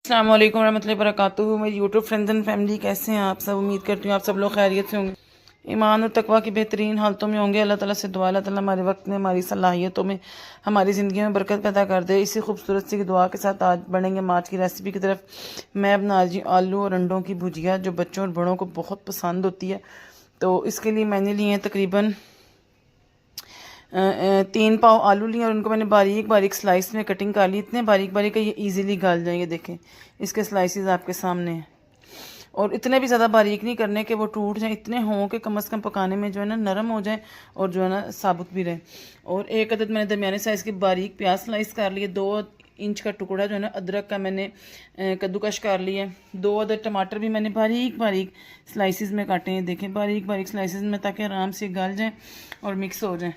अस्सलाम वालेकुम रहमतुल्लाहि वबरकातुहू। मेरी यूट्यूब फ्रेंड्स एंड फैमिली कैसे हैं आप सब। उम्मीद करती हूँ आप सब लोग खैरियत से होंगे, ईमान और तकवा की बेहतरीन हालतों में होंगे। अल्लाह ताला से दुआ, अल्लाह ताला हमारे वक्त में, हमारी सलाहियतों में, हमारी ज़िंदगी में बरकत पैदा कर दे। इसी खूबसूरत सी दुआ के साथ आज बढ़ेंगे आज की रेसिपी की तरफ। मैं बना रही हूँ आलू और अंडों की भुजिया, जो बच्चों और बड़ों को बहुत पसंद होती है। तो इसके लिए मैंने लिए हैं तकरीबन 3 पाव आलू लिए और उनको मैंने बारीक बारीक स्लाइस में कटिंग कर ली। इतने बारीक बारीक कि ये इजीली गल जाएंगे। देखें इसके स्लाइसेस आपके सामने हैं। और इतने भी ज़्यादा बारीक नहीं करने के वो टूट जाएं, इतने हों कि कम से कम पकाने में जो है ना नरम हो जाए और जो है ना साबुत भी रहे। और एक अदद मैंने दरमियाने साइज़ की बारीक प्याज स्लाइस कर लिए। 2 इंच का टुकड़ा जो है ना अदरक का मैंने कद्दूकश कर लिया। 2 अदद टमाटर भी मैंने बारीक बारीक स्लाइसिस में काटे हैं। देखें बारीक बारीक स्लाइसिस में, ताकि आराम से गल जाएँ और मिक्स हो जाएँ।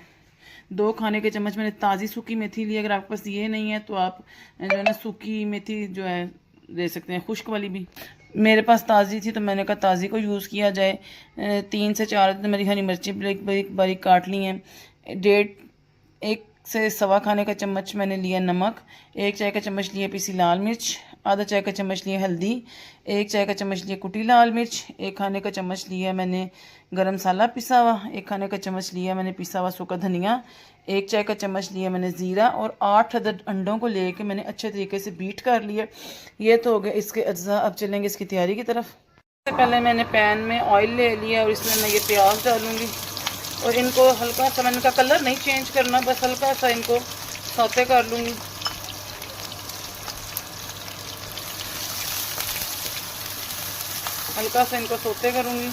2 खाने के चम्मच मैंने ताज़ी सूखी मेथी ली। अगर आपके पास ये नहीं है तो आप जो है ना सूखी मेथी जो है दे सकते हैं, खुश्क वाली भी। मेरे पास ताज़ी थी तो मैंने कहा ताज़ी को यूज़ किया जाए। 3 से 4 मेरी हरी मिर्ची बारीक बारीक बारीक काट ली हैं। 1 से सवा खाने का चम्मच मैंने लिया नमक। 1 चाय का चम्मच लिया पीसी लाल मिर्च। आधा चाय का चम्मच लिया हल्दी। 1 चाय का चम्मच लिया कुटी लाल मिर्च। 1 खाने का चम्मच लिया मैंने गरम मसाला पिसा हुआ। 1 खाने का चम्मच लिया मैंने पिसा हुआ सूखा धनिया। 1 चाय का चम्मच लिया मैंने ज़ीरा। और 8 अदद अंडों को लेके मैंने अच्छे तरीके से बीट कर लिया। ये तो हो गए इसके अज्जा। अब चलेंगे इसकी तैयारी की तरफ। सबसे पहले मैंने पैन में ऑयल ले लिया और इसमें मैं ये प्याज डालूँगी और इनको हल्का सा, मैंने इनका कलर नहीं चेंज करना, बस हल्का सा इनको सौते कर लूँगी। हल्का सा इनको सौते करूँगी,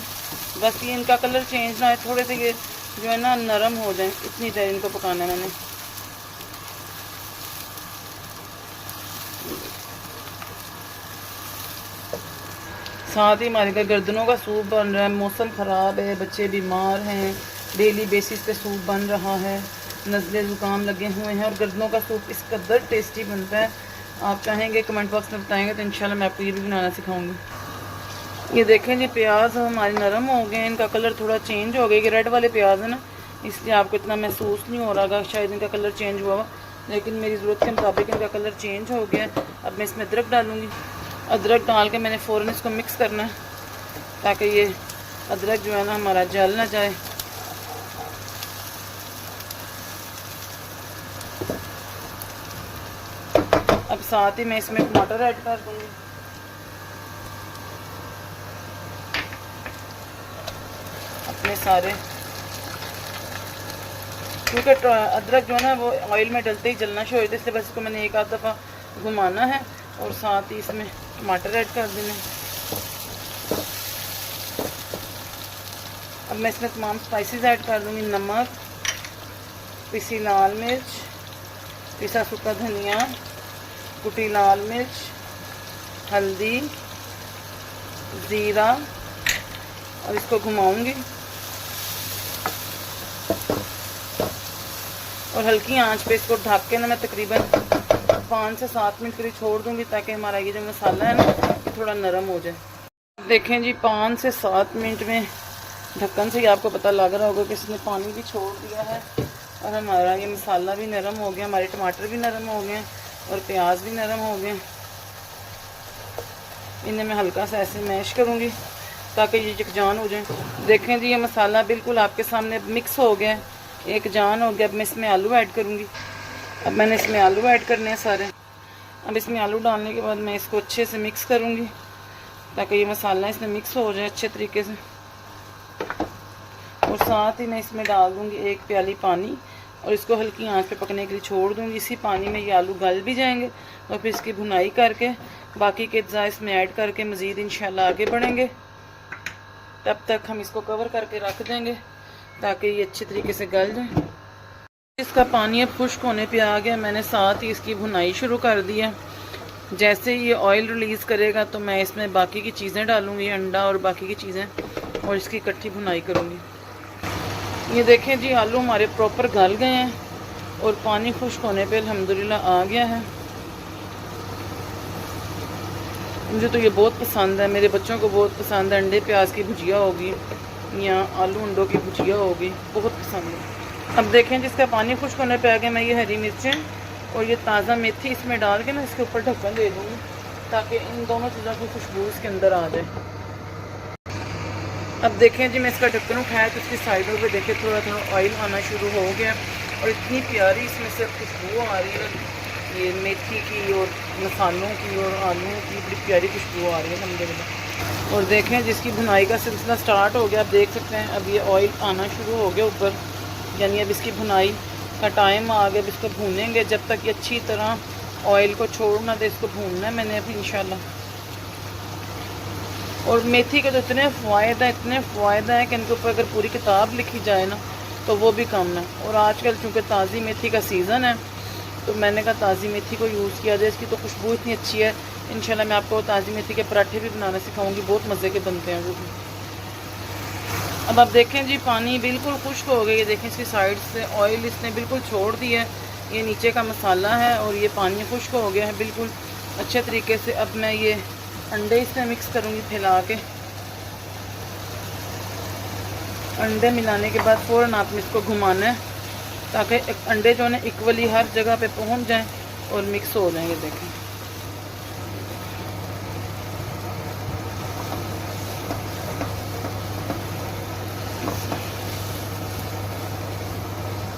बस ये इनका कलर चेंज ना है, थोड़े से ये जो है ना नरम हो जाए, इतनी देर इनको पकाना है मैंने। साथ ही हमारे घर गर्दनों का सूप बन रहा है। मौसम ख़राब है, बच्चे बीमार हैं, डेली बेसिस पे सूप बन रहा है, नज़ले ज़ुकाम लगे हुए हैं और गर्दनों का सूप इस कदर टेस्टी बनता है। आप चाहेंगे कमेंट बॉक्स में बताएंगे तो इंशाल्लाह मैं आपको ये भी बनाना सिखाऊंगी। ये देखें जी प्याज हमारे नरम हो गए, इनका कलर थोड़ा चेंज हो गया। ये रेड वाले प्याज है ना, इसलिए आपको इतना महसूस नहीं हो रहा, शायद इनका कलर चेंज हुआ, लेकिन मेरी ज़रूरत के मुताबिक इनका कलर चेंज हो गया। अब मैं इसमें अदरक डालूँगी। अदरक डाल के मैंने फ़ौरन इसको मिक्स करना है, ताकि ये अदरक जो है ना हमारा जल ना जाए। अब साथ ही मैं इसमें टमाटर ऐड कर दूँगी। अपने सारे, क्योंकि अदरक जो है ना वो ऑयल में डलते ही जलना शुरू होता है, इसलिए बस इसको मैंने एक आध दफ़ा घुमाना है और साथ ही इसमें टमाटर ऐड कर देने। अब मैं इसमें तमाम स्पाइसेस ऐड कर दूँगी। नमक, पिसी लाल मिर्च, पिसा सूखा धनिया, कुटी लाल मिर्च, हल्दी, ज़ीरा, और इसको घुमाऊंगी और हल्की आंच पे इसको ढक के ना मैं तकरीबन 5 से 7 मिनट के लिए छोड़ दूंगी, ताकि हमारा ये जो मसाला है ना ये थोड़ा नरम हो जाए। देखें जी 5 से 7 मिनट में ढक्कन से ही आपको पता लग रहा होगा कि इसने पानी भी छोड़ दिया है और हमारा ये मसाला भी नरम हो गया, हमारे टमाटर भी नरम हो गए और प्याज भी नरम हो गए। इन्हें मैं हल्का सा ऐसे मैश करूँगी ताकि ये यकजान हो जाए। देखें जी ये मसाला बिल्कुल आपके सामने मिक्स हो गया, एक जान हो गया। अब मैं इसमें आलू ऐड करूँगी। अब मैंने इसमें आलू ऐड करने हैं सारे। अब इसमें आलू डालने के बाद मैं इसको अच्छे से मिक्स करूँगी, ताकि ये मसाला इसमें मिक्स हो जाए अच्छे तरीके से। और साथ ही मैं इसमें डाल दूँगी 1 प्याली पानी और इसको हल्की आंच पे पकने के लिए छोड़ दूँगी। इसी पानी में ये आलू गल भी जाएंगे और फिर इसकी भुनाई करके बाकी के अज्जा इसमें ऐड करके मज़ीद इंशाल्लाह आगे बढ़ेंगे। तब तक हम इसको कवर करके रख देंगे ताकि ये अच्छे तरीके से गल जाए। इसका पानी अब खुश्क होने पे आ गया, मैंने साथ ही इसकी भुनाई शुरू कर दी है। जैसे ये ऑयल रिलीज़ करेगा तो मैं इसमें बाकी की चीज़ें डालूँगी, अंडा और बाकी की चीज़ें, और इसकी इकट्ठी भुनाई करूँगी। ये देखें जी आलू हमारे प्रॉपर गल गए हैं और पानी खुश्क होने पे अल्हम्दुलिल्लाह आ गया है। मुझे तो ये बहुत पसंद है, मेरे बच्चों को बहुत पसंद है। अंडे प्याज की भुजिया होगी या आलू अंडों की भुजिया होगी, बहुत पसंद है। अब देखें जिसका पानी खुश्क होने पे आ गया, मैं ये हरी मिर्चें और ये ताज़ा मेथी इसमें डाल के ना इसके ऊपर ढक्कन दे दूँगी ताकि इन दोनों चीज़ों की खुशबू इसके अंदर आ जाए। अब देखें जी, मैं इसका ढक्कन उठाया तो इसकी साइडों पे देखें थोड़ा थोड़ा ऑयल आना शुरू हो गया और इतनी प्यारी इसमें से खुशबू आ रही है, ये मेथी की और मसालों की और आलू की बड़ी प्यारी खुशबू आ रही है अल्हम्दुलिल्लाह। और देखें जिसकी भुनाई का सिलसिला स्टार्ट हो गया, आप देख सकते हैं अब ये ऑयल आना शुरू हो गया ऊपर, यानी अब इसकी भुनाई का टाइम आ गया। अब इसको भूनेंगे जब तक ये अच्छी तरह ऑयल को छोड़ ना दे, इसको भूनना है मैंने अभी इंशाल्लाह। और मेथी के तो इतने फ़ायदा है कि इनके ऊपर अगर पूरी किताब लिखी जाए ना तो वो भी कम है। और आजकल चूँकि ताज़ी मेथी का सीज़न है तो मैंने कहा ताज़ी मेथी को यूज़ किया जाए, इसकी तो खुशबू इतनी अच्छी है। इंशाल्लाह मैं आपको ताज़ी मेथी के पराठे भी बनाना सिखाऊंगी, बहुत मज़े के बनते हैं वो भी। अब आप देखें जी, पानी बिल्कुल खुश्क हो गया, ये देखें इसकी साइड से ऑयल इसने बिल्कुल छोड़ दिया है। ये नीचे का मसाला है और ये पानी खुश्क हो गया है बिल्कुल अच्छे तरीके से। अब मैं ये अंडे इसमें मिक्स करूँगी फैला के। अंडे मिलाने के बाद फ़ौरन आपने इसको घुमाना है ताकि अंडे जो है ना इक्वली हर जगह पे पहुंच जाएं और मिक्स हो जाएंगे। देखें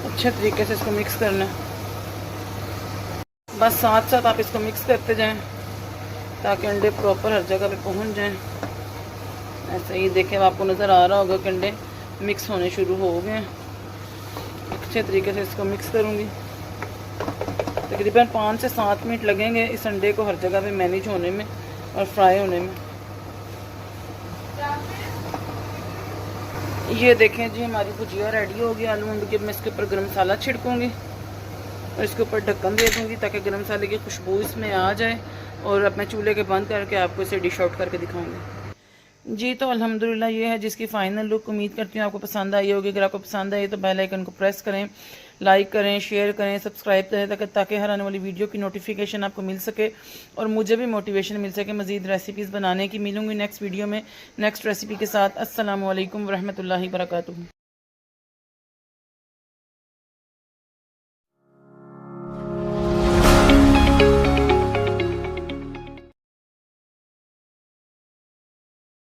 अच्छे तरीके से इसको मिक्स करना है, बस साथ साथ आप इसको मिक्स करते जाएं ताकि अंडे प्रॉपर हर जगह पे पहुंच जाएं। ऐसे ही देखें, आपको नज़र आ रहा होगा कि अंडे मिक्स होने शुरू हो गए। अच्छे तरीके से इसको मिक्स करूँगी, तकरीबन 5 से 7 मिनट लगेंगे इस अंडे को हर जगह पे मैनेज होने में और फ्राई होने में। ये देखें जी, हमारी भुजिया रेडी हो गई आलू अंडे की। मैं इसके ऊपर गरम मसाला छिड़कूँगी और इसके ऊपर ढक्कन दे दूँगी ताकि गरम मसाले की खुशबू इसमें आ जाए। और अब मैं चूल्हे के बंद करके आपको इसे डिश आउट करके दिखाऊँगी। जी तो अल्हम्दुलिल्लाह ये है जिसकी फ़ाइनल लुक। उम्मीद करती हूँ आपको पसंद आई होगी। अगर आपको पसंद आई तो बेल आइकन को प्रेस करें, लाइक करें, शेयर करें, सब्सक्राइब करें ताकि हर आने वाली वीडियो की नोटिफिकेशन आपको मिल सके और मुझे भी मोटिवेशन मिल सके मज़ीद रेसिपीज़ बनाने की। मिलूँगी नेक्स्ट वीडियो में नेक्स्ट रेसिपी के साथ। अस्सलामु अलैकुम वरहमतुल्लाहि वबरकातुहू।